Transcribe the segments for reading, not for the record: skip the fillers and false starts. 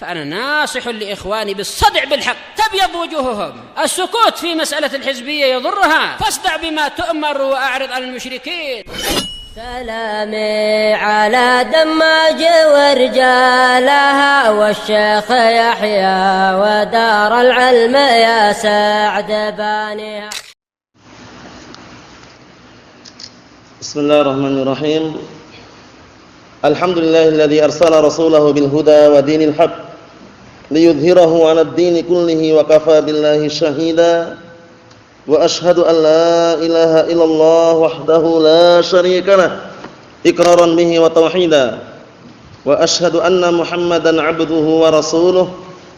فأنا ناصح لإخواني بالصدع بالحق تبيض وجوههم. السكوت في مسألة الحزبية يضرها، فاصدع بما تؤمر وأعرض عن المشركين. سلامي على دماج ورجالها والشيخ يحيى ودار العلم يا سعد بانيها. بسم الله الرحمن الرحيم. الحمد لله الذي أرسل رسوله بالهدى ودين الحق ليظهره على الدين كله وكفى بالله شهيدا وأشهد أن لا إله إلا الله وحده لا شريك له إقرارا به وتوحيدا وأشهد أن محمدا عبده ورسوله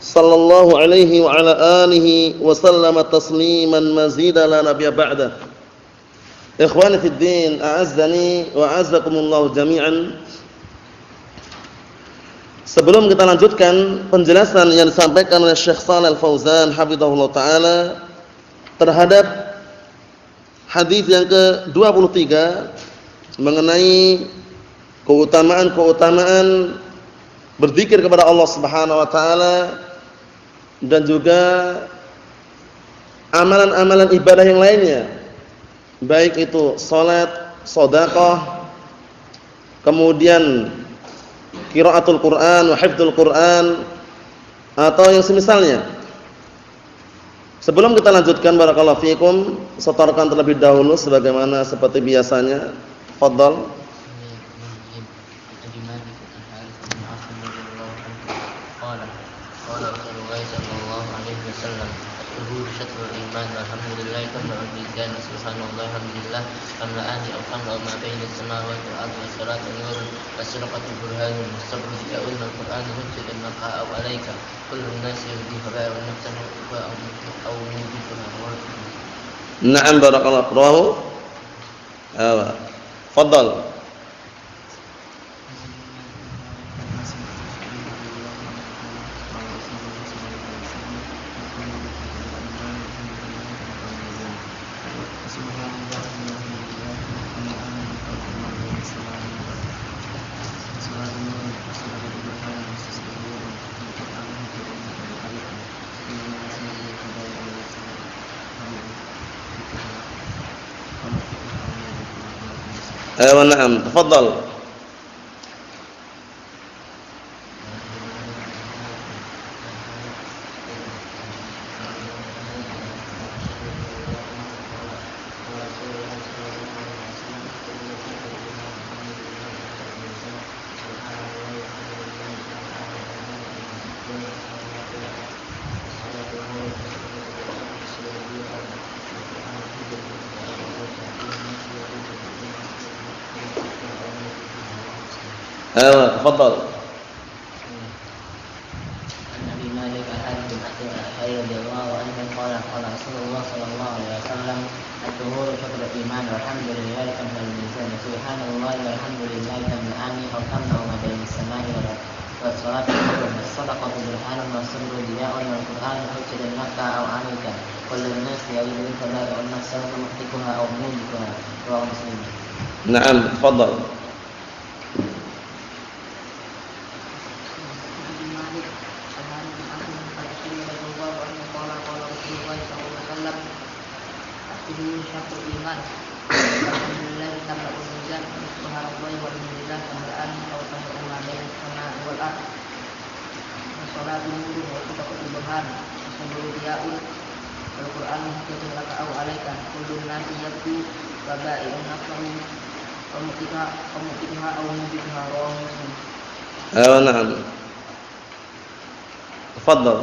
صلى الله عليه وعلى آله وسلم تسليما مزيدا لا نبي بعده. Ikhwani fid din, a'azzani wa a'azzakumullah jami'an. Sebelum kita lanjutkan penjelasan yang disampaikan oleh Syekh Shalal Fauzan hafizahullah taala terhadap hadis yang ke-23 mengenai keutamaan-keutamaan berzikir kepada Allah Subhanahu wa taala dan juga amalan-amalan ibadah yang lainnya, baik itu salat, sedekah, kemudian qiraatul Quran wa hifdzul Quran atau yang semisalnya. Sebelum kita lanjutkan, barakallahu fikum, setorkan terlebih dahulu sebagaimana seperti biasanya. Fadhal. Na'am barakallahu rahu. Fadhal. Na'am, tafadhal. تفضل. عن ابي مالك الحارث بن ابي رضي الله عنه قال قال رسول الله صلى الله عليه وسلم الطهور شطر الايمان والحمد لله تملا الميزان سبحان الله والحمد لله تملأان او تملا ما بين السماء والارض والصلاه خير والصدقه برهان والصبر ضياء والقران حجه لك او عليك كل الناس يريد منك بائع نفسه محركها او موجبها رواه مسلم. نعم تفضل. نعم تفضل.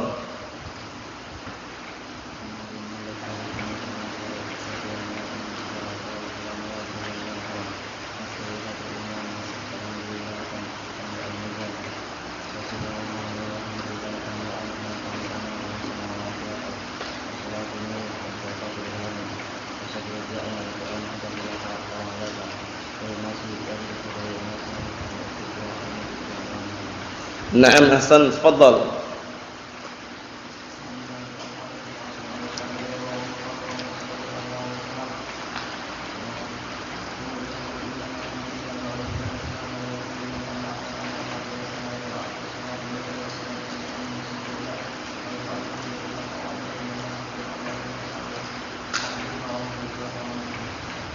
نعم أحسن تفضل.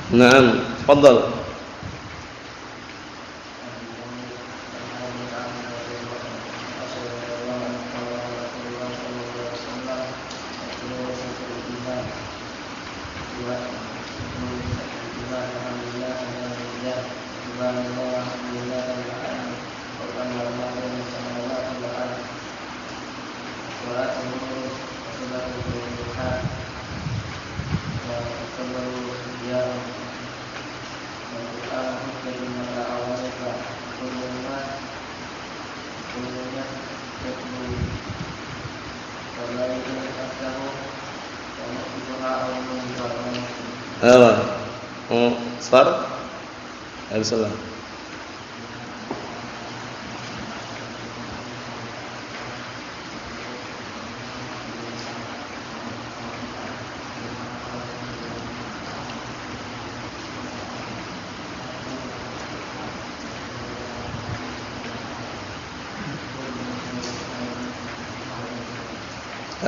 Naam, tafadhal. Start. Bismillah.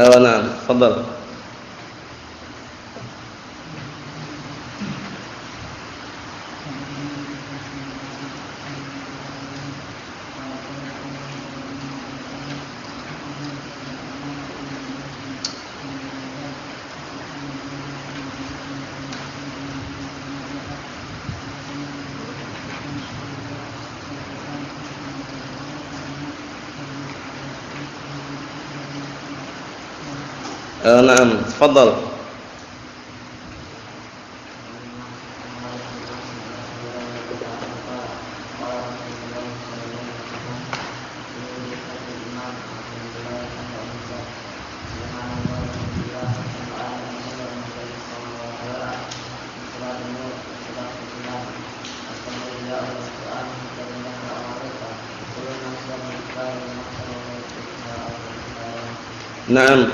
نعم تفضل. نعم تفضل. نعم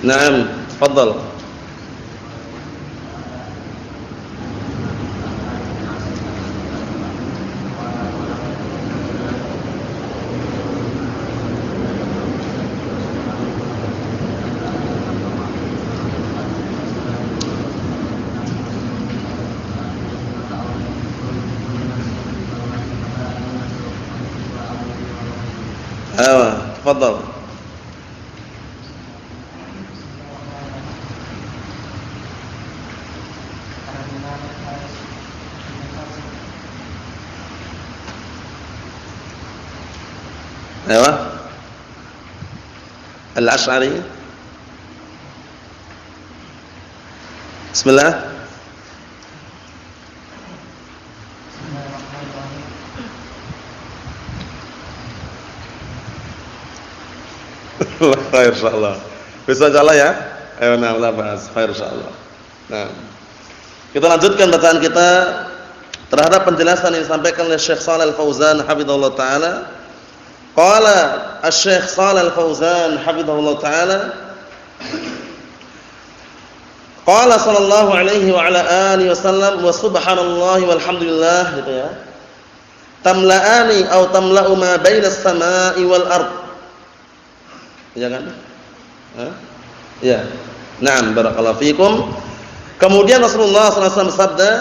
نعم تفضل. تفضل. أيوة الأشعري. بسم الله. Khair insyaallah. Bisa insyaallah ya? Ayo nah, la bahas. Khair insyaallah. Nah. Kita lanjutkan bacaan kita terhadap penjelasan yang disampaikan oleh Syekh Shalal Al-Fauzan hafizahullah taala. Qala Asy-Syaikh Shalal Al-Fauzan hafizahullah taala qala sallallahu alaihi wa ala alihi wasallam wa subhanallahi walhamdulillah gitu ya. Tamla'ani atau tamla'u ma bainas samai wal ard. Ya kan? Ya. Naam, barakallahu fikum. Kemudian Rasulullah SAW bersabda,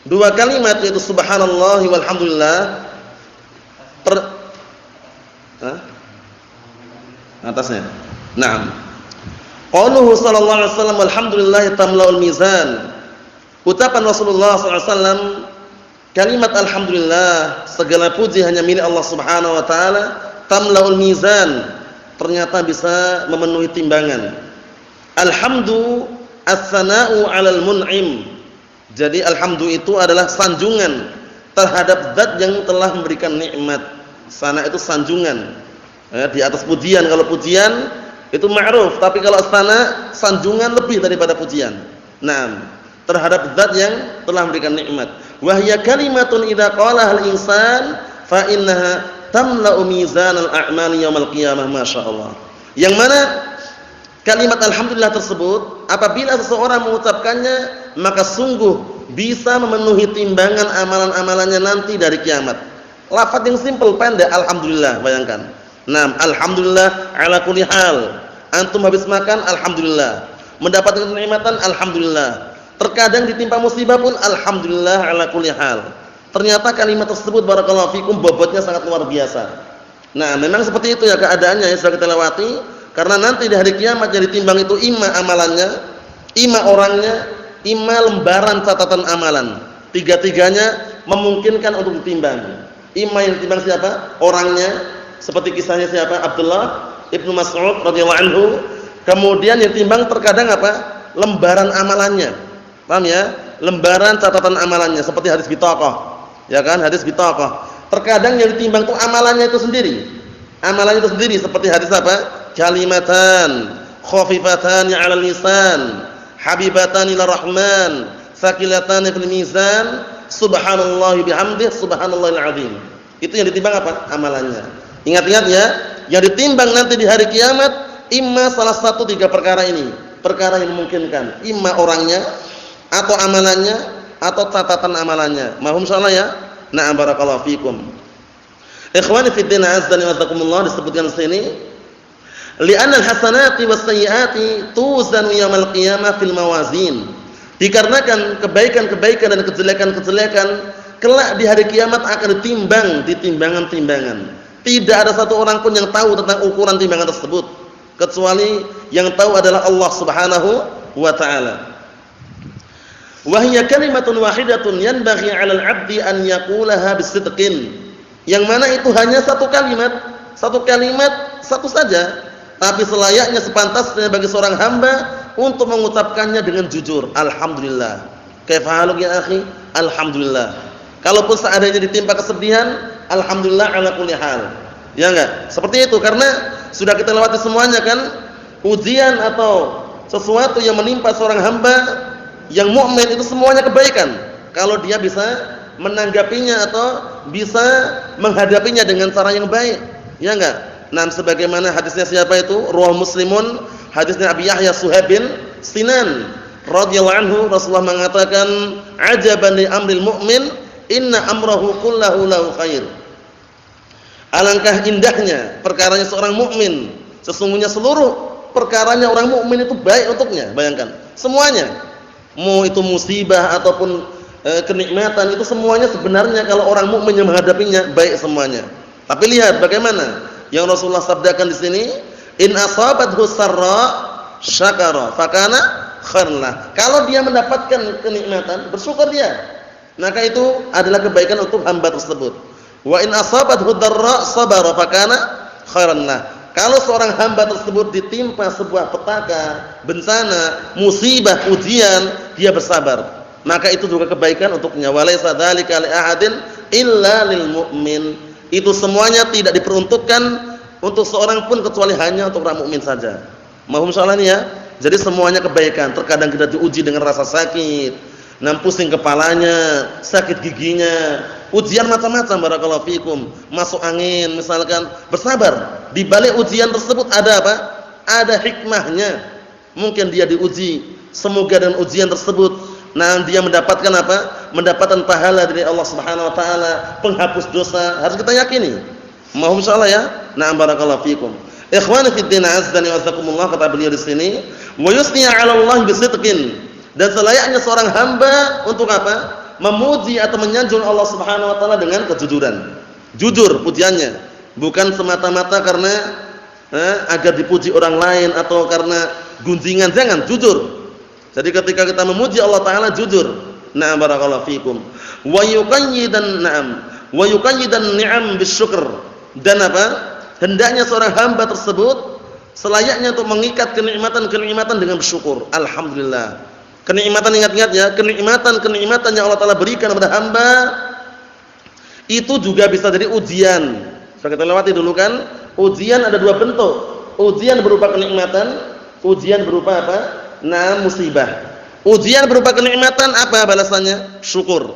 dua kalimat yaitu subhanallah walhamdulillah atasnya. Naam. Qauluhu sallallahu alaihi wasallam walhamdulillah tamla'ul mizan. Ucapan Rasulullah SAW kalimat alhamdulillah, segala puji hanya milik Allah Subhanahu wa taala, tamla'ul mizan, ternyata bisa memenuhi timbangan. Alhamdu as-sana'u 'alal mun'im. Jadi alhamdu itu adalah sanjungan terhadap zat yang telah memberikan nikmat. Sana itu sanjungan. Di atas pujian. Kalau pujian itu ma'ruf, tapi kalau sana sanjungan lebih daripada pujian. Naam. terhadap zat yang telah memberikan nikmat. Wa hiya kalimatun idza qalaha al-insan fa innaha tamla'u mizanal a'mali yaumil qiyamah, masyaallah. Yang mana kalimat alhamdulillah tersebut apabila seseorang mengucapkannya maka sungguh bisa memenuhi timbangan amalan-amalannya nanti dari kiamat. Lafaz yang simpel pendek, alhamdulillah, bayangkan. Naam, alhamdulillah ala kulli hal. Antum habis makan, alhamdulillah. Mendapatkan kenikmatan, alhamdulillah. Terkadang ditimpa musibah pun, alhamdulillah ala kulli hal. Ternyata kalimat tersebut barakallahu fikum bobotnya sangat luar biasa. Nah, memang seperti itu ya keadaannya yang sudah kita lewati. Karena nanti di hari kiamat yang ditimbang itu imma amalannya, imma orangnya, imma lembaran catatan amalan. Tiga-tiganya memungkinkan untuk ditimbang. Imma yang ditimbang siapa? Orangnya. Seperti kisahnya siapa? Abdullah Ibnu Mas'ud radhiyallahu anhu. Kemudian yang timbang terkadang apa? Lembaran amalannya. Paham ya? Lembaran catatan amalannya seperti hadis bitaqah. Ya kan? Hadis bitaqah. Terkadang yang ditimbang itu amalannya itu sendiri. Amalannya itu sendiri seperti hadis apa? Kalimatan khafifatan 'alal lisan, habibatan ila rahman, thaqilatan fil mizan, subhanallahi bihamdihi, subhanallahil azim. Itu yang ditimbang apa? Amalannya. Ingat-ingat ya, yang ditimbang nanti di hari kiamat imma salah satu tiga perkara ini, perkara yang memungkinkan, imma orangnya atau amalannya atau catatan amalannya. Mahum insyaallah ya. Na'am barakallahu fikum. Ikhwani fi din azdani wa taqumunallah disebutkan di sini, li'anna al-hasanati was-sayyi'ati tuzanu yaumil qiyamah fil mawazin. Dikarenakan kebaikan-kebaikan dan kejelekan-kejelekan kelak di hari kiamat akan ditimbang di timbangan-timbangan. Tidak ada satu orang pun yang tahu tentang ukuran timbangan tersebut kecuali yang tahu adalah Allah Subhanahu wa taala. Wa hiya kalimatun wahidatun yanbaghi 'alal 'abdi an yaqulaha bisidqin. Yang mana itu hanya satu kalimat satu saja, tapi selayaknya sepantasnya bagi seorang hamba untuk mengucapkannya dengan jujur. Alhamdulillah. Kaifa haluk ya akhi? Alhamdulillah. Kalaupun seandainya ditimpa kesedihan, alhamdulillah ala kulli hal. Ya enggak? Seperti itu karena sudah kita lewati semuanya kan, ujian atau sesuatu yang menimpa seorang hamba yang mukmin itu semuanya kebaikan. Kalau dia bisa menanggapinya atau bisa menghadapinya dengan cara yang baik. Ya enggak? Nah, sebagaimana hadisnya siapa itu? Ruwah Muslimun, hadisnya Abi Yahya Suhaib bin Sinan radhiyallahu anhu, Rasulullah mengatakan, "Ajaban li amril mu'min, inna amrahu kullahu lahu khair." Alangkah indahnya perkaranya seorang mukmin, sesungguhnya seluruh perkaranya orang mukmin itu baik untuknya. Bayangkan, semuanya, mau itu musibah ataupun kenikmatan, itu semuanya sebenarnya kalau orang mukmin yang menghadapinya baik semuanya. Tapi lihat bagaimana yang Rasulullah sabdakan di sini, in asabathu sarra syakara fakana khairlah. Kalau dia mendapatkan kenikmatan, bersyukur dia, maka itu adalah kebaikan untuk hamba tersebut. Wa in asabathu darra sabara fakana khairan lah. Kalau seorang hamba tersebut ditimpa sebuah petaka, bencana, musibah, ujian, dia bersabar, maka itu juga kebaikan untuknya. Walaysa dzalika li ahadin illa lil mu'min. Itu semuanya tidak diperuntukkan untuk seorang pun kecuali hanya untuk orang mukmin saja. Mohon insyaallah ya. Jadi semuanya kebaikan. Terkadang kita diuji dengan rasa sakit, pusing kepalanya, sakit giginya, ujian macam-macam barakallahu fikum, masuk angin misalkan, bersabar. Di balik ujian tersebut ada apa? Ada hikmahnya. Mungkin dia diuji, semoga dengan ujian tersebut dia mendapatkan apa? Mendapatkan pahala dari Allah Subhanahu wa taala, penghapus dosa. Harus kita yakini. Mohon insyaallah ya. Na'am barakallahu fikum. Ikhwani fid din azdani wa azakumullah, kata beliau di sini, wa yusni 'ala Allah bisidqin. Dan selayaknya seorang hamba untuk apa? Memuji atau menyanjung Allah Subhanahu wa taala dengan kejujuran. Jujur pujiannya, bukan semata-mata karena agar dipuji orang lain atau karena gunjingan, jangan, jujur. Jadi ketika kita memuji Allah taala jujur. Na'am barakallahu fikum. Wa yuqayyidan ni'am bisyukr. Dan apa? Hendaknya seorang hamba tersebut selayaknya untuk mengikat kenikmatan-kenikmatan dengan bersyukur. Alhamdulillah. Kenikmatan, ingat-ingat ya, kenikmatan yang Allah taala berikan kepada hamba itu juga bisa jadi ujian. Sudah kita lewati dulu kan? Ujian ada dua bentuk. Ujian berupa kenikmatan, ujian berupa apa? Musibah. Ujian berupa kenikmatan, apa balasannya? Syukur.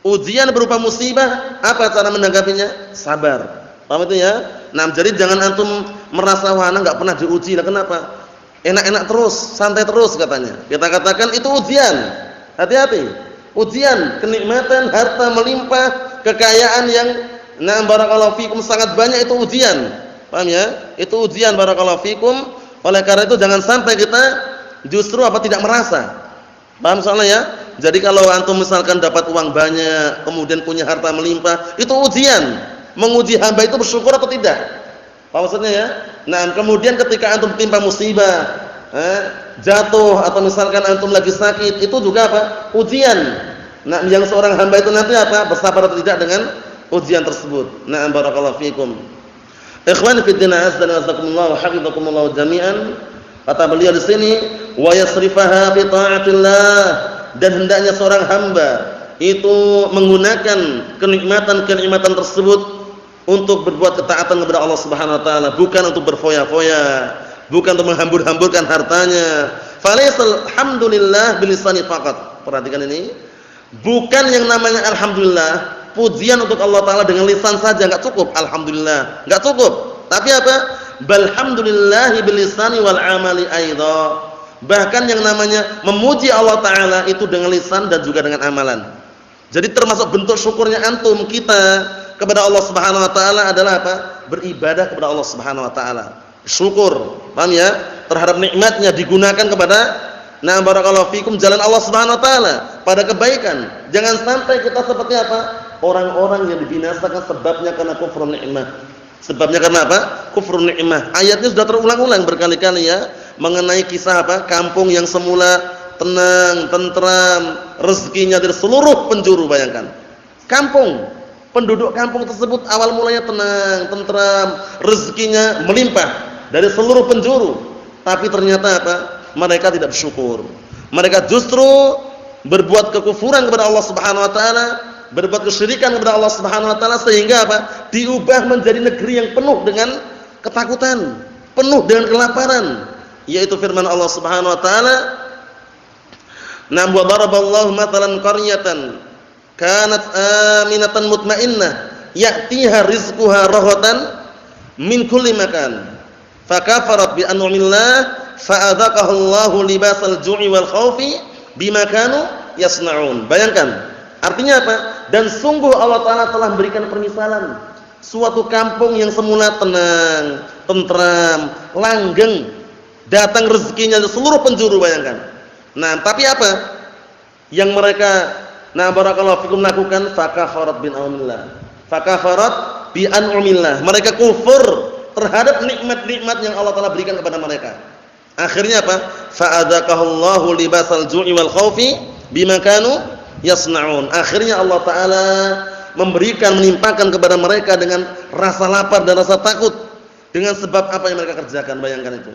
Ujian berupa musibah, apa cara menanggapinya? Sabar. Paham itu ya? Nah, jadi jangan antum merasa wah enggak pernah diuji. Lah kenapa? Enak-enak terus, santai terus katanya. Kita katakan itu ujian. Hati-hati. Ujian, kenikmatan, harta melimpah, kekayaan yang barakallahu fikum sangat banyak, itu ujian. Paham ya? Itu ujian barakallahu fikum. Oleh karena itu jangan sampai kita justru tidak merasa. Paham soalnya ya? Jadi kalau antum misalkan dapat uang banyak, kemudian punya harta melimpah, itu ujian. Menguji hamba itu bersyukur atau tidak. Paham maksudnya ya? Nah, kemudian ketika antum timpa musibah, jatuh atau misalkan antum lagi sakit, itu juga apa? Ujian. Nah, yang seorang hamba itu nanti bersabar atau tidak dengan ujian tersebut. Nah, barakallahu fikum. Ikhwan fi din azza wa jazakumullah wa hafizakumullah jami'an. Kata beliau di sini, wa yasrifaha fi ta'atillah, dan hendaknya seorang hamba itu menggunakan kenikmatan-kenikmatan tersebut untuk berbuat ketaatan kepada Allah Subhanahu wa taala, bukan untuk berfoya-foya, bukan untuk menghambur-hamburkan hartanya. Falaisal hamdulillah bilisani faqat. Perhatikan ini. Bukan yang namanya alhamdulillah, pujian untuk Allah taala dengan lisan saja enggak cukup, alhamdulillah, enggak cukup. Tapi apa? Balhamdulillahi bilisani wal amali aidha. Bahkan yang namanya memuji Allah taala itu dengan lisan dan juga dengan amalan. Jadi termasuk bentuk syukurnya antum kita kepada Allah Subhanahu wa taala adalah apa? Beribadah kepada Allah Subhanahu wa taala. Syukur, paham ya? Terhadap nikmatnya digunakan kepada barakallahu fikum jalan Allah Subhanahu wa taala pada kebaikan. Jangan sampai kita seperti apa? Orang-orang yang dibinasakan sebabnya karena kufur nikmat. Sebabnya karena apa? Kufur nikmah. Ayatnya sudah terulang-ulang berkali-kali ya, mengenai kisah kampung yang semula tenang, tentram, rezekinya dari seluruh penjuru. Bayangkan. Penduduk kampung tersebut awal mulanya tenang, tentram, rezekinya melimpah dari seluruh penjuru. Tapi ternyata mereka tidak bersyukur. Mereka justru berbuat kekufuran kepada Allah Subhanahu wa taala, berbuat kesyirikan kepada Allah Subhanahu wa taala, sehingga diubah menjadi negeri yang penuh dengan ketakutan, penuh dengan kelaparan, yaitu firman Allah Subhanahu wa taala, "Nam wa daraballahu matalan qaryatan kanat aminatan mutmainnah ya'tiha rizquha raghatan min kulli makan fakafarat bi an'amillah fa'adzaqaha Allahu libasal ju'i wal khaufi bima kanu yasna'un." Bayangkan, artinya apa? Dan sungguh Allah taala telah memberikan permisalan suatu kampung yang semula tenang, tentram, langgeng, datang rezekinya dari seluruh penjuru. Bayangkan. Nah, tapi apa yang mereka barakallahu fikum lakukan? Fakafarat bi an'amillah. Fakafarat bi an'amillah. Mereka kufur terhadap nikmat-nikmat yang Allah taala berikan kepada mereka. Akhirnya apa? Fa'adzaqahallahu libasal ju'i wal khaufi bima kanu yasna'un. Akhirnya Allah taala menimpakan kepada mereka dengan rasa lapar dan rasa takut dengan sebab apa yang mereka kerjakan. Bayangkan itu.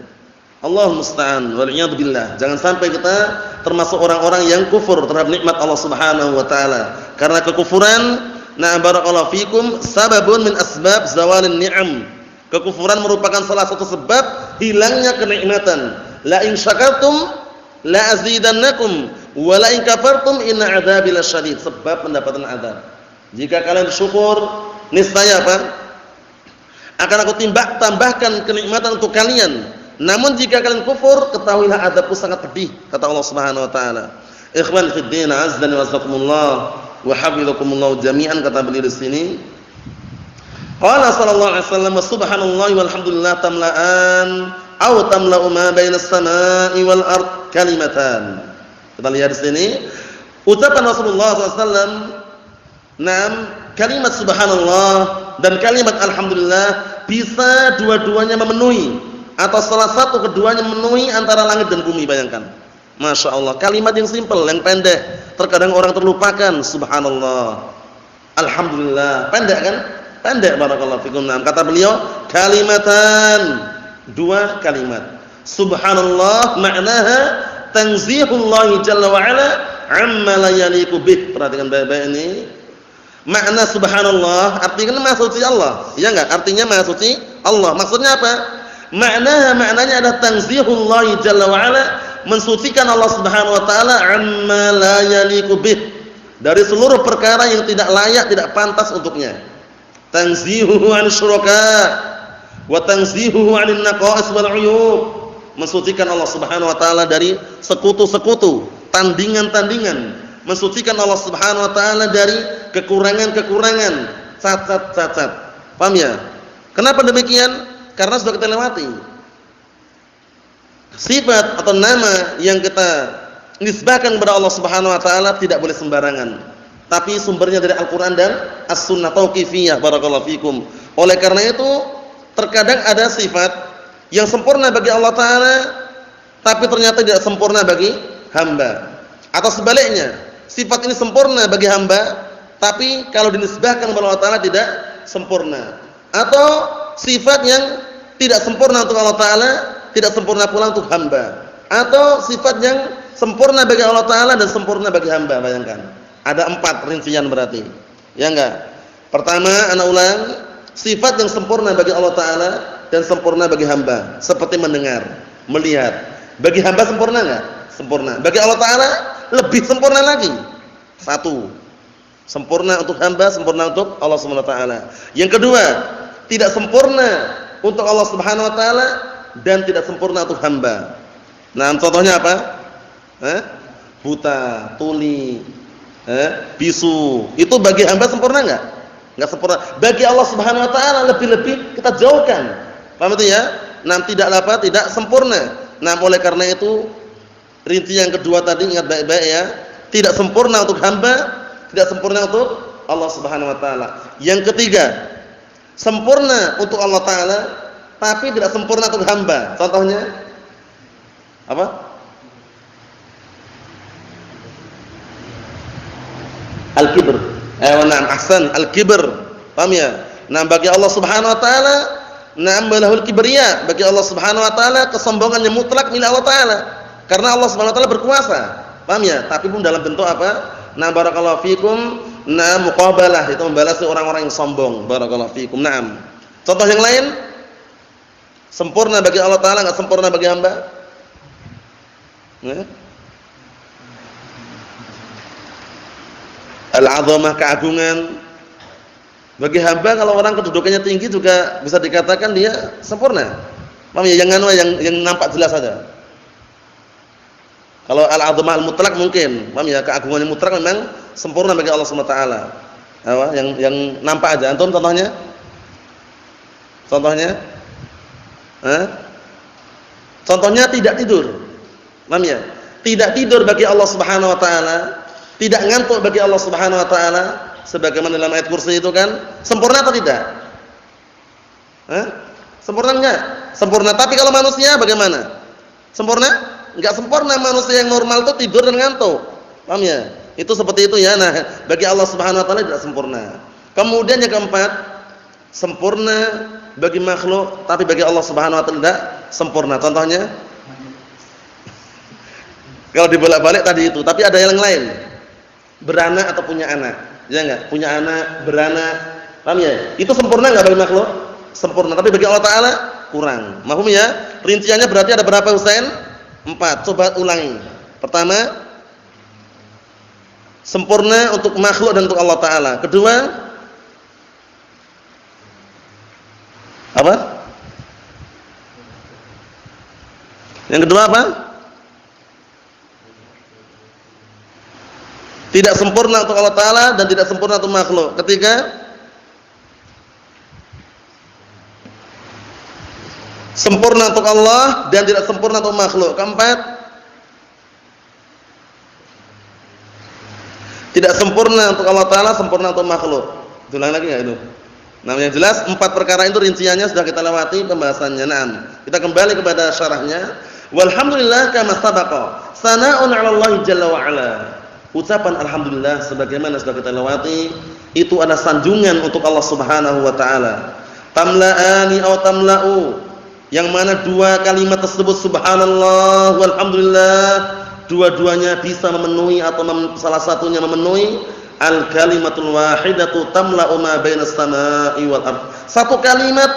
Allahul musta'an, wal iyad billah. Jangan sampai kita termasuk orang-orang yang kufur terhadap nikmat Allah Subhanahu wa taala. Karena kekufuran, barakallahu fikum, sababun min asbab zawalin ni'am. Kekufuran merupakan salah satu sebab hilangnya kenikmatan. La in syakartum la azidannakum wa la in kafartum inna 'adzabi lasyadid. Sebab mendapatkan azab. Jika kalian bersyukur, niscaya akan aku tambahkan kenikmatan untuk kalian. Namun jika kalian kufur, ketahuilah azabku sangat pedih, kata Allah Subhanahu wa taala. Ikhwan fi din, azza wa jazakumullah wa hafizakumullah jami'an, kata beliau di sini. Qala sallallahu alaihi wasallam, subhanallahi walhamdulillah tamla'an aw tamla'u ma bainas samai wal ard kalimatan. Kita lihat di sini ucapan Rasulullah SAW. Kalimat subhanallah dan kalimat alhamdulillah bisa dua-duanya memenuhi, atau salah satu keduanya memenuhi antara langit dan bumi. Bayangkan, masya Allah, kalimat yang simpel, yang pendek. Terkadang orang terlupakan. Subhanallah, alhamdulillah, pendek kan? Pendek, barakallahu fikum. Kata beliau, kalimatan, dua kalimat. Subhanallah maknaha tanzihullahi jalla wa ala amma la yaliqu bih. Perhatikan baik-baik ini. Makna subhanallah artinya maha suci Allah, ya enggak? Artinya maha suci Allah. Maksudnya apa? Maknanya adalah tanzihullahi jalla wa ala mensucikan Allah Subhanahu wa taala amma la yaliqu bih, dari seluruh perkara yang tidak layak, tidak pantas untuknya. Tanzihuhu 'an syuraka wa tanzihuhu 'anil naqais wal 'uyub, mensucikan Allah Subhanahu wa taala dari sekutu-sekutu, tandingan-tandingan, mensucikan Allah Subhanahu wa taala dari kekurangan-kekurangan, cacat-cacat. Paham ya? Kenapa demikian? Karena sudah kita lewati. Sifat atau nama yang kita nisbahkan kepada Allah Subhanahu wa taala tidak boleh sembarangan, tapi sumbernya dari Al-Qur'an dan As-Sunnah Tauqifiyah. Barakallahu fikum. Oleh karena itu, terkadang ada sifat yang sempurna bagi Allah taala tapi ternyata tidak sempurna bagi hamba. Atau sebaliknya, sifat ini sempurna bagi hamba tapi kalau dinisbahkan kepada Allah taala tidak sempurna. Atau sifat yang tidak sempurna untuk Allah taala tidak sempurna pula untuk hamba. Atau sifat yang sempurna bagi Allah taala dan sempurna bagi hamba. Bayangkan, ada 4 rincian berarti. Ya enggak? Pertama, ana ulang, sifat yang sempurna bagi Allah taala dan sempurna bagi hamba, seperti mendengar, melihat. Bagi hamba sempurna enggak? Sempurna. Bagi Allah taala lebih sempurna lagi. 1. Sempurna untuk hamba, sempurna untuk Allah Subhanahu wa taala. Yang kedua, tidak sempurna untuk Allah Subhanahu wa taala dan tidak sempurna untuk hamba. Nah, contohnya apa? Buta, tuli, bisu. Itu bagi hamba sempurna enggak? Enggak sempurna. Bagi Allah Subhanahu wa taala lebih-lebih kita jauhkan. Paham itu ya? Nah, tidak sempurna. Nah, oleh karena itu rinci yang kedua tadi ingat baik-baik ya. Tidak sempurna untuk hamba, tidak sempurna untuk Allah Subhanahu wa taala. Yang ketiga, sempurna untuk Allah taala tapi tidak sempurna untuk hamba. Contohnya apa? Al-kibr. Na'am, ahsan, al-kibr. Paham ya? Nah, bagi Allah Subhanahu wa taala, na'am balahul kibriya, bagi Allah Subhanahu wa taala kesombongan yang mutlak milik Allah taala. Karena Allah Subhanahu wa taala berkuasa. Paham ya? Tapi pun dalam bentuk apa? Nah, barakallahu fikum, nah muqabalah, itu membalas orang-orang yang sombong. Barakallahu fikum. Naam. Contoh yang lain, sempurna bagi Allah taala, enggak sempurna bagi hamba? Al-'azamah, keagungan. Bagi hamba kalau orang kedudukannya tinggi juga bisa dikatakan dia sempurna. Paham ya? Yang nampak jelas saja. Kalau al-'azamah al-mutlaq mungkin, paham ya? Keagungan yang mutlak memang sempurna bagi Allah Subhanahu wa taala. Apa? Yang nampak aja. Antum contohnya? Contohnya? Contohnya tidak tidur. Paham ya? Tidak tidur bagi Allah Subhanahu wa taala, tidak ngantuk bagi Allah Subhanahu wa taala, sebagaimana dalam ayat kursi itu kan, sempurna atau tidak? Sempurna enggak? Sempurna. Tapi kalau manusia bagaimana? Sempurna? Enggak sempurna. Manusia yang normal itu tidur dan ngantuk. Paham ya? Itu seperti itu ya. Nah, bagi Allah Subhanahu wa taala tidak sempurna. Kemudian yang keempat, sempurna bagi makhluk tapi bagi Allah Subhanahu wa taala tidak sempurna. Contohnya? Kalau dibolak-balik tadi itu, tapi ada yang lain. Beranak atau punya anak. Ya enggak? Punya anak, beranak. Paham ya? Itu sempurna enggak bagi makhluk? Sempurna, tapi bagi Allah taala kurang. Mahum ya? Rinciannya berarti ada berapa, Husain? 4. Coba ulangi. Pertama, sempurna untuk makhluk dan untuk Allah taala. Kedua, apa? Yang kedua apa? Tidak sempurna untuk Allah taala dan tidak sempurna untuk makhluk. Ketiga, sempurna untuk Allah dan tidak sempurna untuk makhluk. Keempat, tidak sempurna untuk Allah taala, sempurna untuk makhluk. Ulang lagi enggak itu? Nah, yang jelas 4 perkara itu rinciannya sudah kita lewati pembahasannya. Nah, kita kembali kepada syarahnya. Walhamdulillah kama sabaqa. Sana'un 'ala Allah jalla wa 'ala. Ucapan alhamdulillah sebagaimana sudah kita lewati itu ada sanjungan untuk Allah Subhanahu wa taala. Tamla'ani aw tamla'u, yang mana dua kalimat tersebut subhanallah walhamdulillah dua-duanya bisa memenuhi atau salah satunya memenuhi al-kalimatul wahidatu tamla'u ma bainas samaa'i wal ardh. Satu kalimat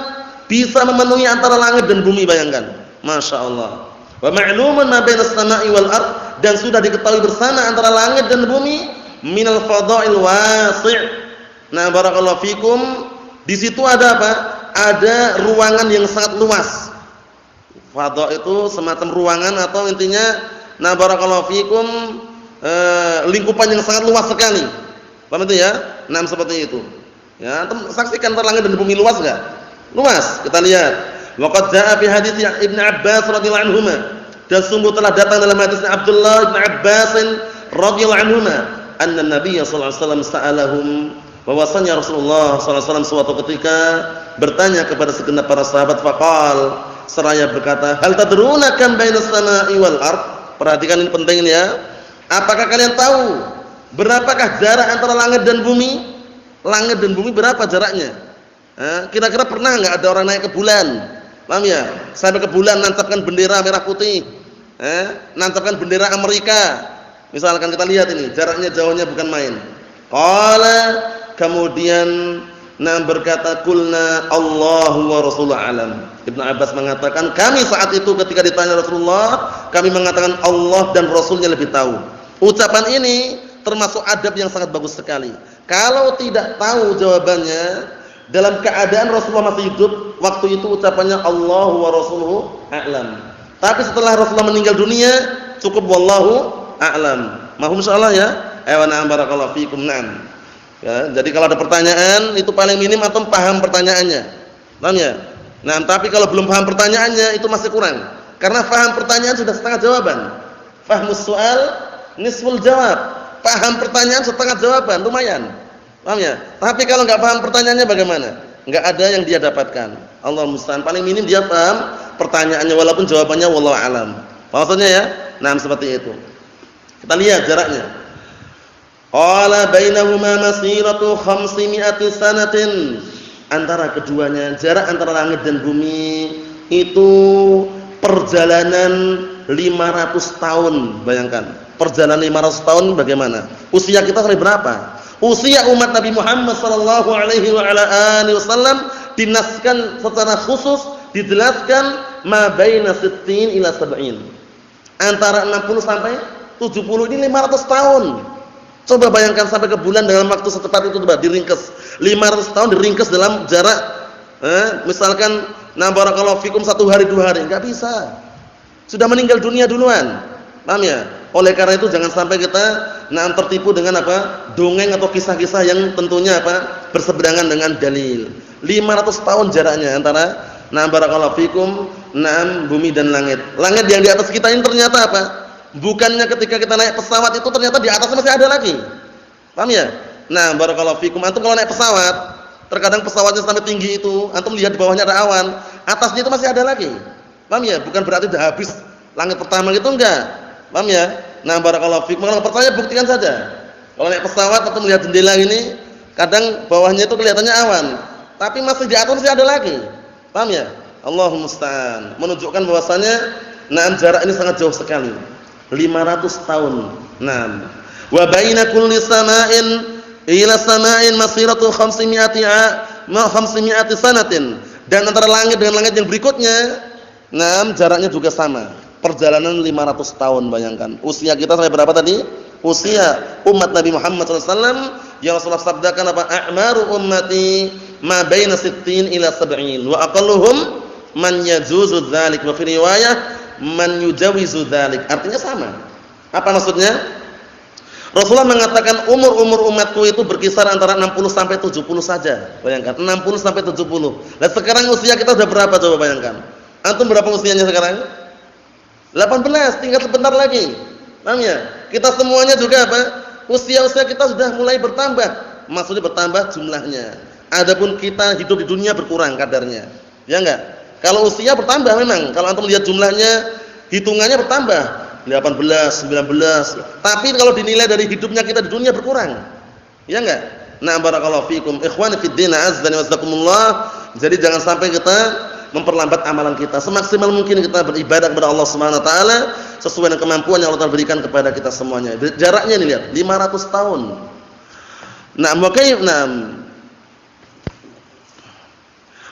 bisa memenuhi antara langit dan bumi, bayangkan. Masya Allah. Wa ma'lumun ma bainas sama'i wal ard, dan sudah diketahui bersama antara langit dan bumi, minal fadha'il wasi'. Nah, barakallahu fikum, di situ ada apa? Ada ruangan yang sangat luas. Fadha' itu semacam ruangan atau intinya, nah barakallahu fikum, lingkupan yang sangat luas sekali. Paham itu ya? Nah, seperti itu. Ya, saksikan antara langit dan bumi luas enggak? Luas. Kita lihat. Waqad jaa fi hadits Ibnu Abbas radhiyallahu anhuma, dan sungguh telah datang dalam hadis Abdullah bin Abbas radhiyallahu anhuma, anna Nabiy sallallahu alaihi wasallam sa'alahum, bahwasanya Rasulullah sallallahu alaihi wasallam suatu ketika bertanya kepada segenap para sahabat, faqal, seraya berkata, hal tadruna kam bainas sama'i wal ard? Perhatikan, ini penting ini ya. Apakah kalian tahu berapakah jarak antara langit dan bumi? Langit dan bumi berapa jaraknya? Kira-kira pernah enggak ada orang naik ke bulan? Paham ya? Sampai ke bulan nancapkan bendera merah putih. Nancapkan bendera Amerika. Misalkan kita lihat ini, jaraknya jauhnya bukan main. Qala, kemudian berkata, qulna Allahu wa rasuluhu alam. Ibnu Abbas mengatakan, kami saat itu ketika ditanya Rasulullah, kami mengatakan Allah dan Rasulnya lebih tahu. Ucapan ini termasuk adab yang sangat bagus sekali. Kalau tidak tahu jawabannya, dalam keadaan Rasulullah masih hidup, waktu itu ucapannya Allahu wa rasuluhu a'lam. Tapi setelah Rasulullah meninggal dunia, cukup wallahu a'lam. Mahum insyaallah ya. Ayo na'am barakallahu fikum, na'am. Ya, jadi kalau ada pertanyaan, itu paling minim atau paham pertanyaannya. Paham ya? Nah, tapi kalau belum paham pertanyaannya, itu masih kurang. Karena paham pertanyaan sudah setengah jawaban. Fahmus soal nisful jawab. Paham pertanyaan setengah jawaban, lumayan. Paham ya? Tapi kalau enggak paham pertanyaannya bagaimana? Enggak ada yang dia dapatkan. Allah musta'an, paling minim dia paham pertanyaannya walaupun jawabannya wallahu alam. Maksudnya ya? Nah, seperti itu. Kita lihat jaraknya. Qala bainahuma masiratu 500 sanatin. Antara keduanya, jarak antara langit dan bumi itu perjalanan 500 tahun. Bayangkan, perjalanan 500 tahun bagaimana? Usia kita sampai berapa? Usia umat Nabi Muhammad sallallahu alaihi wa ala alihi wasallam dinaskan secara khusus, dijelaskan ma baina 60 ila 70. Antara 60 sampai 70, ini 500 tahun. Coba bayangkan sampai ke bulan dalam waktu secepat itu, coba diringkas. 500 tahun diringkas dalam jarak misalkan barakallahu fikum 1 hari 2 hari, enggak bisa. Sudah meninggal dunia duluan. Paham ya? Oleh karena itu jangan sampai kita tertipu dengan apa? Dongeng atau kisah-kisah yang tentunya apa? Berseberangan dengan dalil. 500 tahun jaraknya antara barakallahu fikum bumi dan langit. Langit yang di atas kita ini ternyata apa? Bukannya ketika kita naik pesawat itu ternyata di atasnya masih ada lagi. Paham ya? Nah, barakallahu fikum, antum kalau naik pesawat, terkadang pesawatnya sampai tinggi itu, antum lihat di bawahnya ada awan, atasnya itu masih ada lagi. Paham ya? Bukan berarti sudah habis langit pertama gitu, enggak. Paham ya? Nah, barakallahu fikum. Kalau percaya buktikan saja. Kalau naik pesawat atau melihat jendela ini, kadang bawahnya itu kelihatannya awan, tapi masih di atas masih ada lagi. Paham ya? Allahumma musta'an. Menunjukkan bahwasanya jarak ini sangat jauh sekali. 500 tahun. Wa baina kulli sama'in ila sama'in masiratu 500 sanatin. Dan antara langit dengan langit yang berikutnya, jaraknya juga sama. Perjalanan 500 tahun, bayangkan. Usia kita sampai berapa tadi? Usia umat Nabi Muhammad SAW yang Rasulullah sabdakan apa? A'maru ummati ma baina 60 ila 70 wa aqalluhum man yajuzu dzalik, wa fi riwayah man yujawizu dzalik. Artinya sama. Apa maksudnya? Rasulullah mengatakan umur umatku itu berkisar antara 60 sampai 70 saja. Bayangkan, 60 sampai 70. Nah, sekarang usia kita sudah berapa coba bayangkan? Antum berapa usianya sekarang? 18, tinggal sebentar lagi. Paham ya? Kita semuanya juga apa? Usia-usia kita sudah mulai bertambah. Maksudnya bertambah jumlahnya. Adapun kita hidup di dunia berkurang kadarnya. Ya enggak? Kalau usia bertambah memang. Kalau antum lihat jumlahnya, hitungannya bertambah. 18, 19. Tapi kalau dinilai dari hidupnya kita di dunia berkurang. Ya enggak? Nah, barakallahu fikum. Ikhwani fid din, azza wa jazakumullah. Jadi jangan sampai kita memperlambat amalan kita. Semaksimal mungkin kita beribadah kepada Allah Subhanahu wa taala sesuai dengan kemampuan yang Allah berikan kepada kita semuanya. Jaraknya nih lihat, 500 tahun.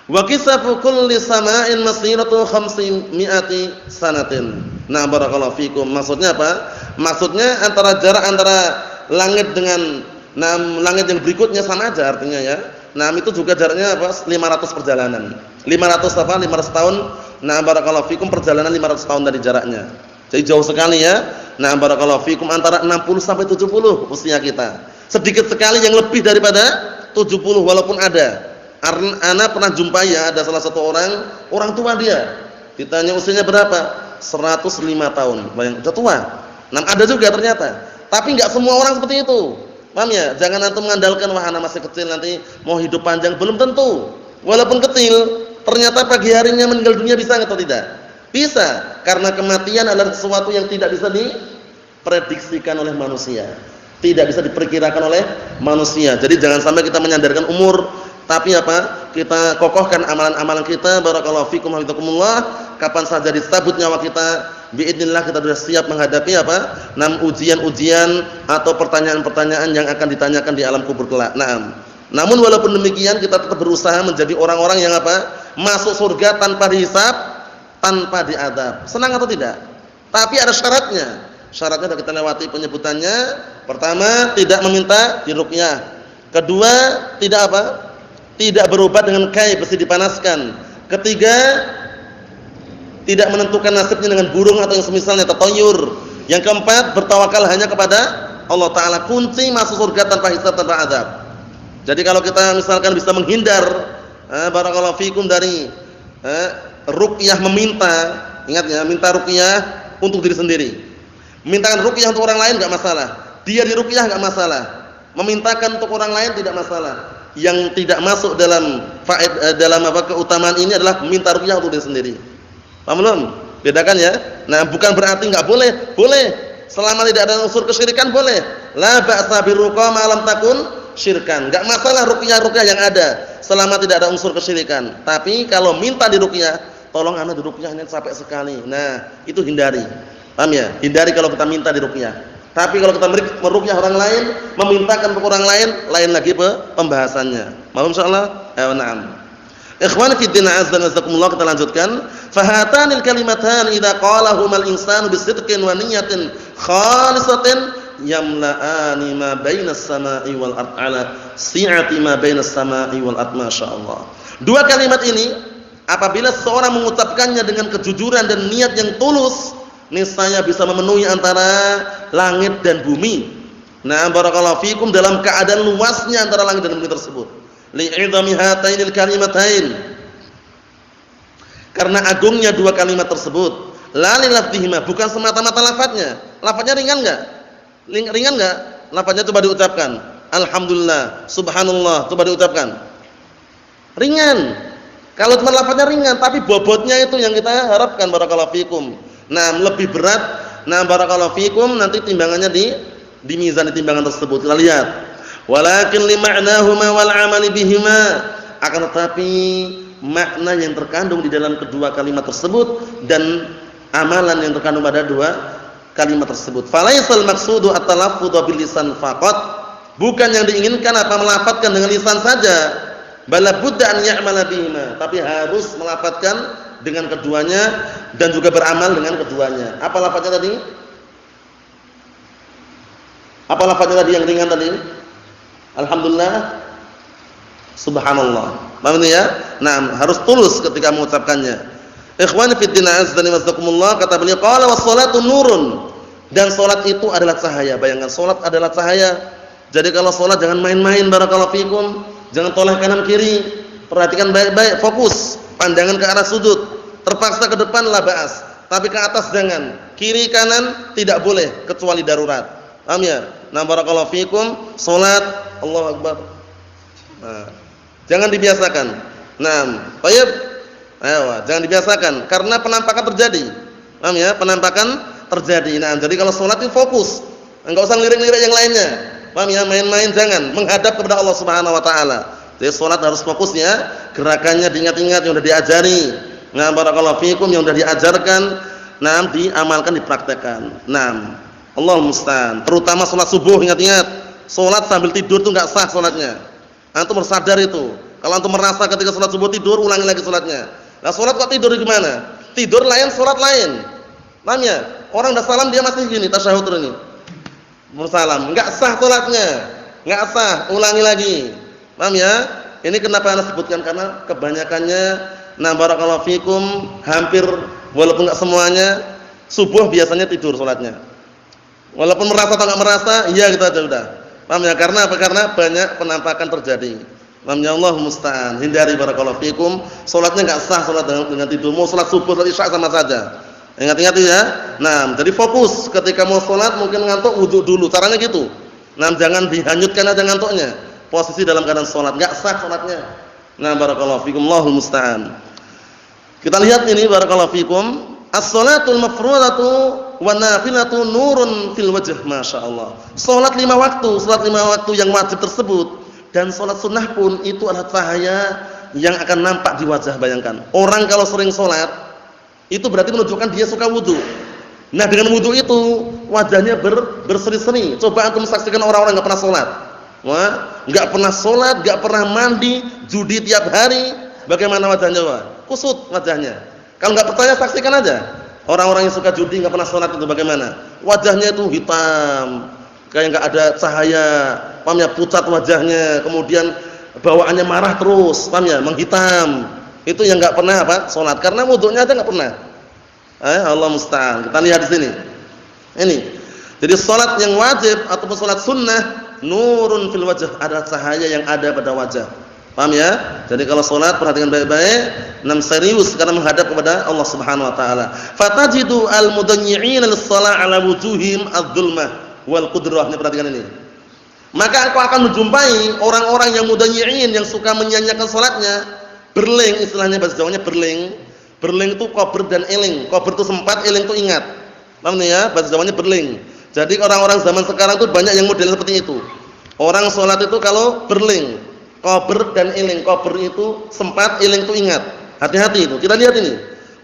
Wa kisafu kulli sama'in masiratu 500 sanatin. Nah, barakallahu fikum. Maksudnya apa? Maksudnya jarak antara langit dengan langit yang berikutnya sama aja artinya ya. Nah, itu juga jaraknya apa? 500 perjalanan. 500 apa? 500 tahun. Nah, barakallahu fikum, perjalanan 500 tahun dari jaraknya. Jadi jauh sekali ya. Nah, barakallahu fikum, antara 60 sampai 70 usia kita. Sedikit sekali yang lebih daripada 70 walaupun ada. Ana pernah jumpai ya, ada salah satu orang tua dia. Ditanya usianya berapa? 105 tahun. Bayang, udah tua. Nah, ada juga ternyata. Tapi enggak semua orang seperti itu. Paham ya? Jangan antum mengandalkan wah anak masih kecil nanti mau hidup panjang, belum tentu. Walaupun kecil, ternyata pagi harinya meninggal dunia, bisa atau tidak? Bisa, karena kematian adalah sesuatu yang tidak bisa diprediksikan oleh manusia. Tidak bisa diperkirakan oleh manusia. Jadi jangan sampai kita menyandarkan umur, tapi apa? Kita kokohkan amalan-amalan kita. Barakallahu fikum hafizakumullah. Kapan saja dicabut nyawa kita, biidznillah kita sudah siap menghadapi apa? Ujian-ujian atau pertanyaan-pertanyaan yang akan ditanyakan di alam kubur kelak. Namun walaupun demikian kita tetap berusaha menjadi orang-orang yang apa? Masuk surga tanpa dihisab, tanpa diadab. Senang atau tidak? Tapi ada syaratnya. Syaratnya sudah kita lewati penyebutannya. Pertama, tidak meminta diruqyah. Kedua, tidak apa? Tidak berobat dengan kai besi dipanaskan. Ketiga, tidak menentukan nasibnya dengan burung atau yang semisalnya tatayur. Yang keempat, bertawakal hanya kepada Allah Ta'ala. Kunci masuk surga tanpa hisab, tanpa adab. Jadi kalau kita misalkan bisa menghindar barakallahu fikum dari ruqyah, meminta, ingat ya, minta ruqyah untuk diri sendiri. Memintakan ruqyah untuk orang lain enggak masalah. Dia di ruqyah enggak masalah. Memintakan untuk orang lain tidak masalah. Yang tidak masuk dalam keutamaan ini adalah meminta ruqyah untuk diri sendiri. Paham belum? Bedakan ya. Nah, bukan berarti enggak boleh. Boleh. Selama tidak ada unsur kesyirikan boleh. La ba'sa birruqa ma lam takun syirkan. Enggak masalah ruqyah-ruqyah yang ada selama tidak ada unsur kesyirikan. Tapi kalau minta diruqyah, tolong ana diruqyahnya sampai sekali. Nah, itu hindari. Paham ya? Hindari kalau kita minta diruqyah. Tapi kalau kita meruqyah orang lain, memintakan untuk orang lain, lain lagi pembahasannya. Mohon insyaallah. Na'am. Ikhwan fi din azza wa jazakumullah, kita lanjutkan. Fahatanil kalimatan idza qalahumal insanu bisidqin wa niyyatin khalisatin yamla'ani ma bainas sama'i wal ardh ala si'ati ma bainas sama'i wal ardh, masyaallah. Dua kalimat ini apabila seorang mengucapkannya dengan kejujuran dan niat yang tulus, niscaya bisa memenuhi antara langit dan bumi. Nah, barakallahu fikum, dalam keadaan luasnya antara langit dan bumi tersebut. Li'idhami hatainil kalimatain, karena agungnya dua kalimat tersebut. La lilafdihima, bukan semata-mata lafadznya. Lafadznya ringan enggak? Ringan enggak? Lafadznya coba diucapkan. Alhamdulillah, subhanallah, coba diucapkan. Ringan. Kalau cuma lafadznya ringan, tapi bobotnya itu yang kita harapkan. Barakallahu fikum. Nah, lebih berat. Nah, barakallahu fikum, nanti timbangannya di mizan, di timbangan tersebut. Kita lihat. Walakin li ma'nahuma wal 'amali bihima, akan tetapi makna yang terkandung di dalam kedua kalimat tersebut dan amalan yang terkandung pada dua kalimat tersebut. Falaisal maqsudu at-talaffudhu bil lisan faqat, bukan yang diinginkan apa melafadzkan dengan lisan saja, bala budda an ya'mala bihima, tapi harus melafadzkan dengan keduanya dan juga beramal dengan keduanya. Apa lafadznya tadi? Apa lafadznya tadi yang ringan tadi? Alhamdulillah, subhanallah. Paham ini ya? Nah, harus tulus ketika mengucapkannya. Ikhwani fid din azza wa jazakumullah, kata beliau, qala was-salatu nurun, dan salat itu adalah cahaya. Bayangkan, salat adalah cahaya. Jadi kalau salat jangan main-main, barakallahu fikum. Jangan toleh kanan kiri. Perhatikan baik-baik, fokus, pandangan ke arah sujud. Terpaksa ke depan la ba'as, tapi ke atas jangan. Kiri kanan tidak boleh kecuali darurat. Paham ya? Nah, barakallahu fikum, salat Allahu akbar. Nah, jangan dibiasakan. Nah, baik. Ayo, jangan dibiasakan karena penampakan terjadi. Paham ya? Penampakan terjadi. Nah, jadi kalau salat itu fokus. Enggak usah lirik-lirik yang lainnya. Paham ya? Main-main jangan, menghadap kepada Allah Subhanahu wa taala. Jadi salat harus fokus ya. Gerakannya diingat-ingat yang sudah diajari. Nah, barakallahu fikum, yang sudah diajarkan, nah diamalkan, dipraktekkan. Nah, Allahul musta'an. Terutama salat subuh, ingat-ingat. Salat sambil tidur itu enggak sah salatnya. Antum harus sadar itu. Kalau antum merasa ketika salat subuh tidur, ulangi lagi salatnya. Nah, salat kok tidur gimana? Tidur lain, salat lain. Paham ya? Orang dah salam dia masih gini tasyahud ini. Bersalam, enggak sah salatnya. Enggak sah, ulangi lagi. Paham ya? Ini kenapa Anda sebutkan karena kebanyakannya barakallahu fikum hampir walaupun enggak semuanya subuh biasanya tidur salatnya. Walaupun merasa atau enggak merasa, iya gitu aja udah. Paham ya? Karena apa? Karena banyak penampakan terjadi. Paham ya? Allah musta'an. Hindari barakallahu fikum, salatnya enggak sah salat dengan tidur. Mau salat subuh atau isya sama saja. Ingat-ingat ya. Nah, jadi fokus ketika mau salat mungkin ngantuk wudu dulu. Caranya gitu. Nah, jangan dihanyutkan aja ngantuknya. Posisi dalam keadaan salat enggak sah salatnya. Nah, barakallahu fikum, Allahul musta'an. Kita lihat ini barakallahu fikum, as-shalatul mafruḍatu wan nafilatu nurun fil wajh, masyaallah. Salat 5 waktu yang wajib tersebut dan salat sunnah pun itu adalah cahaya yang akan nampak di wajah. Bayangkan, orang kalau sering salat itu berarti menunjukkan dia suka wudu. Nah, dengan wudu itu wajahnya berseri-seri. Coba antum saksikan orang-orang enggak pernah salat. Wah, enggak pernah salat, enggak pernah mandi, judi tiap hari, bagaimana wajahnya, Pak? Kusut wajahnya. Kalau enggak percaya saksikan aja. Orang-orang yang suka judi enggak pernah salat itu bagaimana? Wajahnya itu hitam, kayak enggak ada cahaya. Paham ya? Pucat wajahnya, kemudian bawaannya marah terus, paham ya? Menghitam. Itu yang enggak pernah apa? Salat karena wudunya aja enggak pernah. Allah musta'an. Kita lihat di sini. Ini. Jadi salat yang wajib ataupun salat sunnah nurun fil wajh, ada cahaya yang ada pada wajah. Paham ya? Jadi kalau salat perhatikan baik-baik, serius karena menghadap kepada Allah Subhanahu wa taala. Fatajidu al-mudayyi'ina lis-shalah 'ala wujuhim adz-dzulmah wal qudrah. Ini perhatikan ini. Maka engkau akan menjumpai orang-orang yang mudayyi'in yang suka menyia-nyiakan salatnya. Berling istilahnya bahasa Jawanya berling. Berling itu kober dan eling. Kober itu sempat, eling itu ingat. Paham ya? Bahasa Jawanya berling. Jadi orang-orang zaman sekarang itu banyak yang model seperti itu. Orang salat itu kalau berling, kober dan eling. Kober itu sempat, eling itu ingat. Hati-hati itu. Kita lihat ini.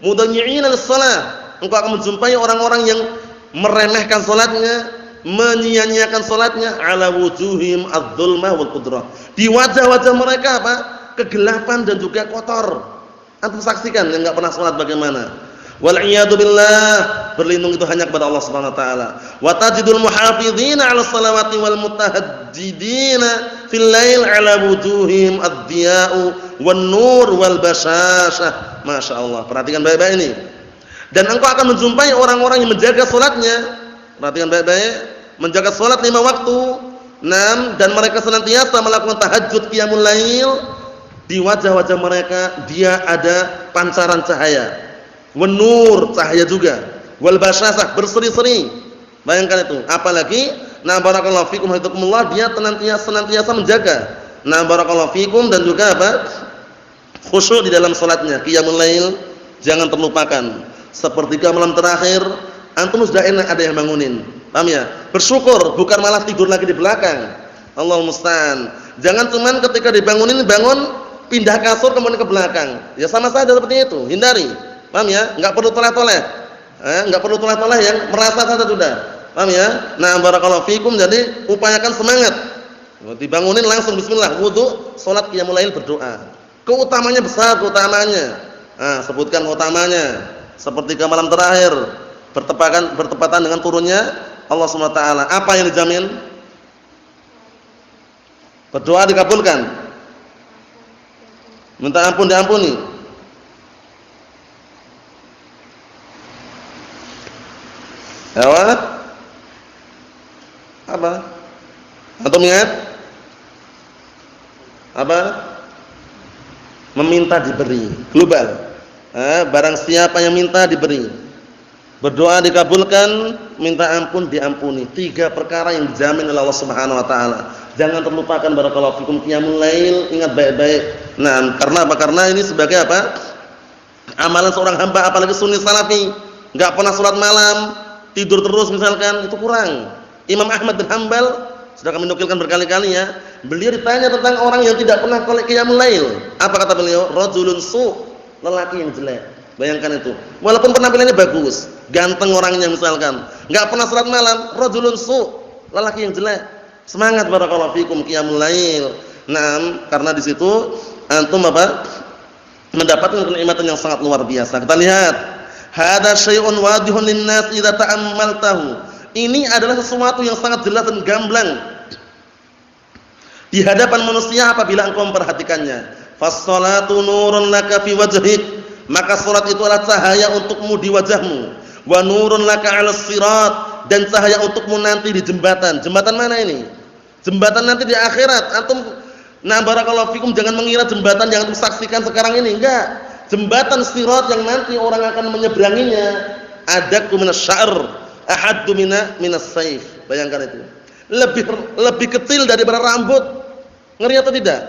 Mudayyi'ina lis-shalah. Engkau akan menjumpai orang-orang yang meremehkan salatnya, menyia-nyiakan salatnya, ala wujuhim adz-dzulmah wal qudrah. Di wajah-wajah mereka apa? Kegelapan dan juga kotor. Antum saksikan yang enggak pernah salat bagaimana. Wal iyadu billah, berlindung itu hanya kepada Allah Subhanahu wa taala. Wa tajidul muhafizina 'ala shalawati wal mutahajjidina fil lail 'ala wujuhim ad-diya'u wan nur wal bashashah. Masyaallah. Perhatikan baik-baik ini. Dan engkau akan menjumpai orang-orang yang menjaga salatnya. Perhatikan baik-baik, menjaga salat 5 waktu. 6 dan mereka senantiasa melakukan tahajud qiyamul lail. Di wajah-wajah mereka dia ada pancaran cahaya, wan-nur, cahaya juga, wal basyasah, berseri-seri. Bayangkan itu. Apalagi barakallahu fikum hafizakumullah, dia senantiasa menjaga barakallahu fikum dan juga apa? Khusyuk di dalam salatnya. Qiyamul lail jangan terlupakan. Sepertiga malam terakhir antum sudah enak ada yang bangunin. Paham ya? Bersyukur, bukan malah tidur lagi di belakang. Allahumma musta'an. Jangan cuman ketika dibangunin bangun pindah kasur kemudian ke belakang. Ya sama saja seperti itu. Hindari. Paham ya? Enggak perlu toleh-toleh. Enggak perlu toleh-toleh yang merasa saja sudah. Paham ya? Nah, barakallahu fikum, jadi upayakan semangat. Dibangunin langsung bismillah, wudu, salat qiyamul lail, berdoa. Keutamanya besar, keutamanya. Sebutkan keutamanya. Seperti ke malam terakhir bertepatan dengan turunnya Allah Subhanahu wa taala. Apa yang dijamin? Berdoa dikabulkan. Minta ampun diampuni. Apa? Atau ingat? Apa? Meminta diberi. Global. Barang siapa yang minta diberi. Berdoa dikabulkan, minta ampun diampuni. 3 perkara yang dijamin oleh Allah Subhanahu wa taala. Jangan terlupakan barakallahu fikum qiyamul lail, ingat baik-baik. Nah, karena apa? Karena ini sebagai apa? Amalan seorang hamba, apalagi sunni salafi, enggak pernah salat malam, tidur terus misalkan, itu kurang. Imam Ahmad bin Hanbal sudah kami nukilkan berkali-kali ya. Beliau ditanya tentang orang yang tidak pernah qiyamul lail. Apa kata beliau? Rajulun su', lelaki yang jelek. Bayangkan itu. Walaupun penampilannya bagus, ganteng orangnya misalkan, enggak pernah salat malam, rajulun su', lelaki yang jelek. Semangat barakallahu fikum qiyamul lail. Naam, karena di situ antum apa? Mendapatkan kenikmatan yang sangat luar biasa. Kita lihat Hadza syai'un wadihun lin-nas idza ta'ammaltahu. Ini adalah sesuatu yang sangat jelas dan gamblang di hadapan manusia apabila engkau memperhatikannya. Fas-shalatu nurun laka fi wajhik, maka salat itu adalah cahaya untukmu di wajahmu. Wa nurun laka 'alas sirat, dan cahaya untukmu nanti di jembatan. Jembatan mana ini? Jembatan nanti di akhirat. Antum barakallahu fikum jangan mengira jembatan yang antum saksikan sekarang ini, enggak. Jembatan sirat yang nanti orang akan menyeberanginya adakku minasy-sya'r, ahaddu minas sayf. Bayangkan itu. Lebih kecil daripada rambut. Ngeri atau tidak?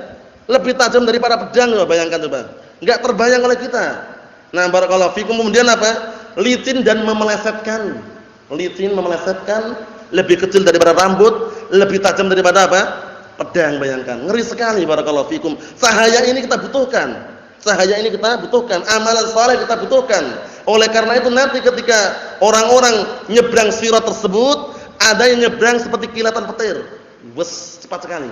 Lebih tajam daripada pedang, bayangkan coba. Enggak terbayang oleh kita. Nah, barakallahu fikum, kemudian apa? Licin dan memelesetkan. Licin, memelesetkan, lebih kecil daripada rambut, lebih tajam daripada apa? Pedang, bayangkan. Ngeri sekali, barakallahu fikum. Cahaya ini kita butuhkan. Cahaya ini kita butuhkan. Amalan saleh kita butuhkan. Oleh karena itu nanti ketika orang-orang nyebrang sirat tersebut, ada yang nyebrang seperti kilatan petir. Wes, cepat sekali.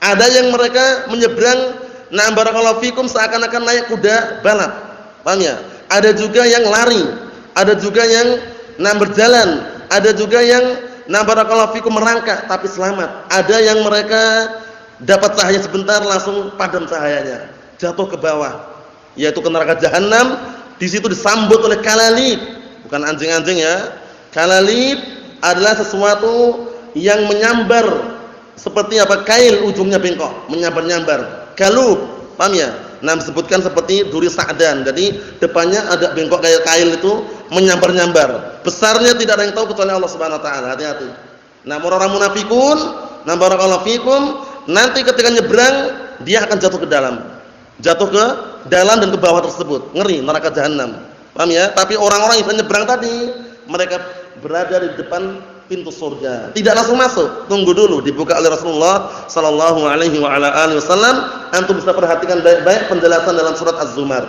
Ada yang mereka menyebrang, barakallahu fikum, seakan-akan naik kuda balap. Paham ya? Ada juga yang lari, ada juga yang berjalan, ada juga yang barakallahu fikum merangkak tapi selamat. Ada yang mereka dapat cahaya sebentar langsung padam cahayanya, jatuh ke bawah, yaitu ke neraka jahanam. Di situ disambut oleh kalalib, bukan anjing-anjing ya. Kalalib adalah sesuatu yang menyambar seperti apa? Kail, ujungnya bengkok, menyambar-nyambar. Galub, paham ya? Disebutkan seperti duri sa'dan. Jadi depannya ada bengkok kayak kail itu menyambar-nyambar. Besarnya tidak ada yang tahu kecuali Allah Subhanahu wa taala. Hati-hati. Orang munafikun, barakallahu fikum, nanti ketika nyebrang dia akan jatuh ke dalam. Jatuh ke dalam dan ke bawah tersebut. Ngeri, neraka jahanam. Paham ya? Tapi orang-orang yang nyebrang tadi, mereka berada di depan pintu surga. Tidak langsung masuk, tunggu dulu dibuka oleh Rasulullah sallallahu alaihi wa ala alihi wasallam. Antum bisa perhatikan baik-baik penjelasan dalam surat Az-Zumar.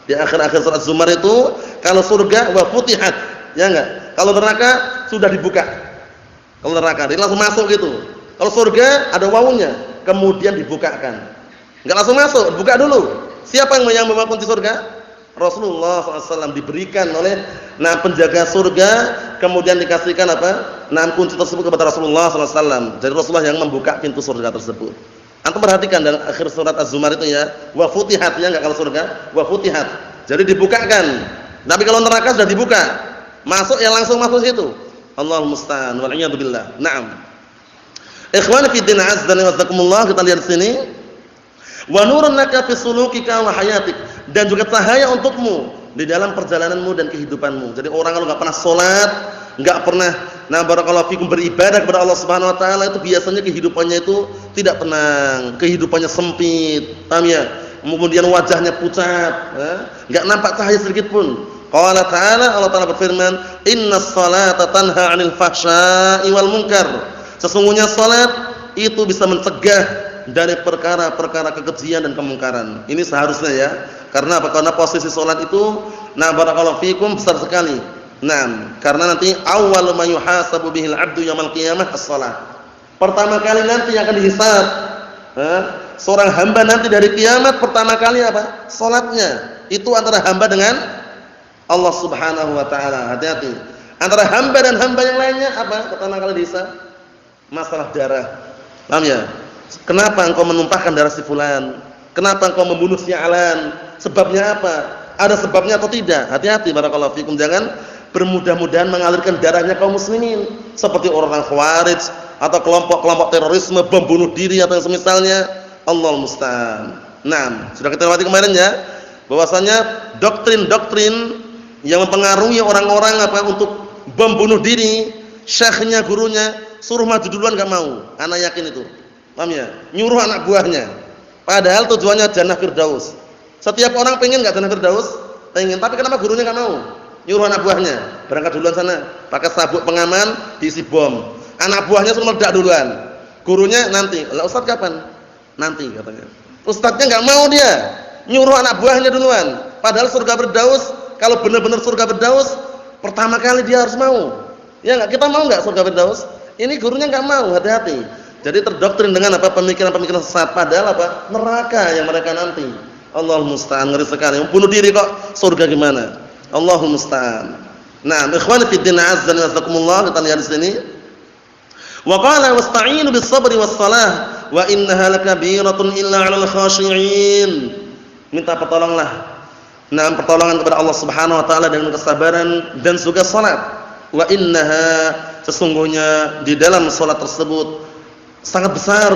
Di akhir-akhir surat Az-Zumar itu, kalau surga wa futihat, ya enggak? Kalau neraka sudah dibuka. Kalau neraka dia langsung masuk gitu. Kalau surga ada wawunya, kemudian dibukakan. Enggak langsung masuk, buka dulu. Siapa yang membawa kunci surga? Rasulullah SAW diberikan oleh penjaga surga, kemudian dikasihkan apa? Kunci tersebut kepada Rasulullah SAW. Jadi Rasulullah yang membuka pintu surga tersebut. Antum perhatikan dalam akhir surat Az-Zumar itu ya, wa futihat, ya enggak? Kalau surga wa futihat. Jadi dibukakan. Tapi kalau neraka sudah dibuka, masuk ya langsung masuk situ. Allahul musta'an wal iyad billah. Naam. Ikhwani fi din azza wa jazakumullah, kita lihat sini. Wa nurun laka fi sulukika wa hayatik, dan juga cahaya untukmu di dalam perjalananmu dan kehidupanmu. Jadi orang kalau enggak pernah salat, enggak pernah barakallahu fikum beribadah kepada Allah Subhanahu wa taala, itu biasanya kehidupannya itu tidak tenang, kehidupannya sempit. Paham ya? Kemudian wajahnya pucat, enggak nampak cahaya sedikit pun. Qala ta'ala, Allah Ta'ala berfirman, "Innas salata tanha 'anil fahsya'i wal munkar." Sesungguhnya salat itu bisa mencegah dari perkara-perkara kekejian dan kemungkaran. Ini seharusnya ya. Karena apa? Karena posisi salat itu barakallahu fikum besar sekali. Karena nanti awwalu ma yuhasabu bihil 'abdu yaumil qiyamah as-shalah. Pertama kali nanti yang akan dihisab seorang hamba nanti dari kiamat, pertama kali apa? Salatnya. Itu antara hamba dengan Allah Subhanahu wa taala. Hati-hati. Antara hamba dan hamba yang lainnya apa? Pertama kali dihisab masalah darah. Paham ya? Kenapa engkau menumpahkan darah si fulan? Kenapa engkau membunuh si alan? Sebabnya apa? Ada sebabnya atau tidak? Hati-hati barakallahu fikum, jangan bermudah-mudahan mengalirkan darahnya kaum muslimin seperti orang Khawarij atau kelompok-kelompok terorisme, bom bunuh diri atau yang semisalnya. Allahul musta'an. Sudah kita lewati kemarin ya, bahwasanya doktrin-doktrin yang mempengaruhi orang-orang untuk bom bunuh diri, syekhnya, gurunya suruh maju duluan enggak mau. Ana yakin itu. Paham ya? Nyuruh anak buahnya. Padahal tujuannya jannah firdaus. Setiap orang pengen enggak jannah firdaus? Pengen, tapi kenapa gurunya enggak mau? Nyuruh anak buahnya, berangkat duluan sana, pakai sabuk pengaman, diisi bom. Anak buahnya suruh meledak duluan. Gurunya nanti. Lah ustaz kapan? Nanti katanya. Ustaznya enggak mau dia. Nyuruh anak buahnya duluan. Padahal surga firdaus, kalau benar-benar surga firdaus, pertama kali dia harus mau. Ya enggak? Kita mau enggak surga firdaus? Ini gurunya enggak mau, hati-hati. Jadi terdoktrin dengan apa? Pemikiran-pemikiran sesat, padahal apa? Neraka yang mereka nanti. Allahul musta'an, ngeri sekali. Bunuh diri kok surga gimana? Allahumma musta'an. Nah, ikhwani fi din azza wa jazakumullah, kita lihat di sini. Wa qala wasta'inu bis sabri was salah wa innaha lakabiratun illa 'alal khashi'in. Minta pertolongan kepada Allah Subhanahu wa taala dengan kesabaran dan juga salat. Wa innaha, sesungguhnya di dalam salat tersebut sangat besar.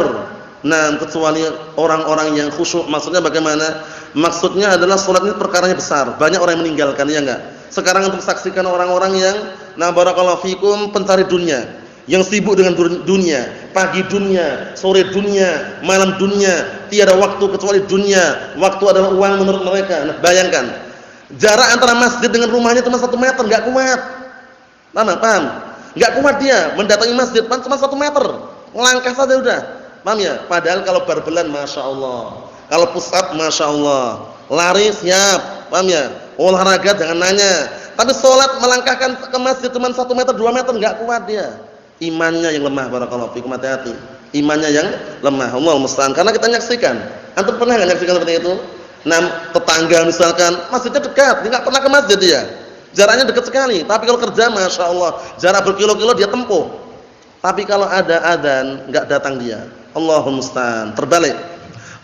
Nah, kecuali orang-orang yang khusyuk. Maksudnya bagaimana? Maksudnya adalah salat ini perkaranya besar. Banyak orang yang meninggalkan, ya enggak? Sekarang untuk saksikan orang-orang yang barakallahu fikum pencari dunia, yang sibuk dengan dunia, pagi dunia, sore dunia, malam dunia, tiada waktu kecuali dunia. Waktu adalah uang menurut mereka. Nah, bayangkan, jarak antara masjid dengan rumahnya cuma 1 meter, enggak kuat. Paham? Enggak kuat dia mendatangi masjid cuma 1 meter. Melangkah saja udah. Paham ya? Padahal kalau barbelan Masya Allah, kalau push up Masya Allah, lari siap. Paham ya? Olahraga jangan nanya. Tapi sholat melangkahkan ke masjid cuma 1 meter 2 meter enggak kuat dia. Imannya yang lemah, barakallahu fikum, hati-hati. Imannya yang lemah. Allahu musta'an. Karena kita nyaksikan. Antum pernah enggak nyaksikan seperti itu? Tetangga misalkan masjidnya dekat, dia enggak pernah ke masjid dia. Jaraknya dekat sekali, tapi kalau kerja Masya Allah jarak berkilo-kilo dia tempuh. Tapi kalau ada adzan enggak datang dia. Allahu musta'an. Terbalik.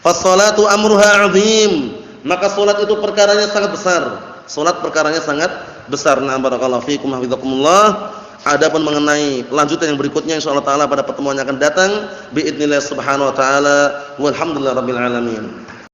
Fas-shalatu amruha 'azim. Maka salat itu perkaranya sangat besar. Salat perkaranya sangat besar. Na'am barakallahu fikum hafizakumullah. Adapun mengenai lanjutan yang berikutnya insyaallah taala pada pertemuan yang akan datang biidznillah subhanahu wa taala. Walhamdulillahirabbil alamin.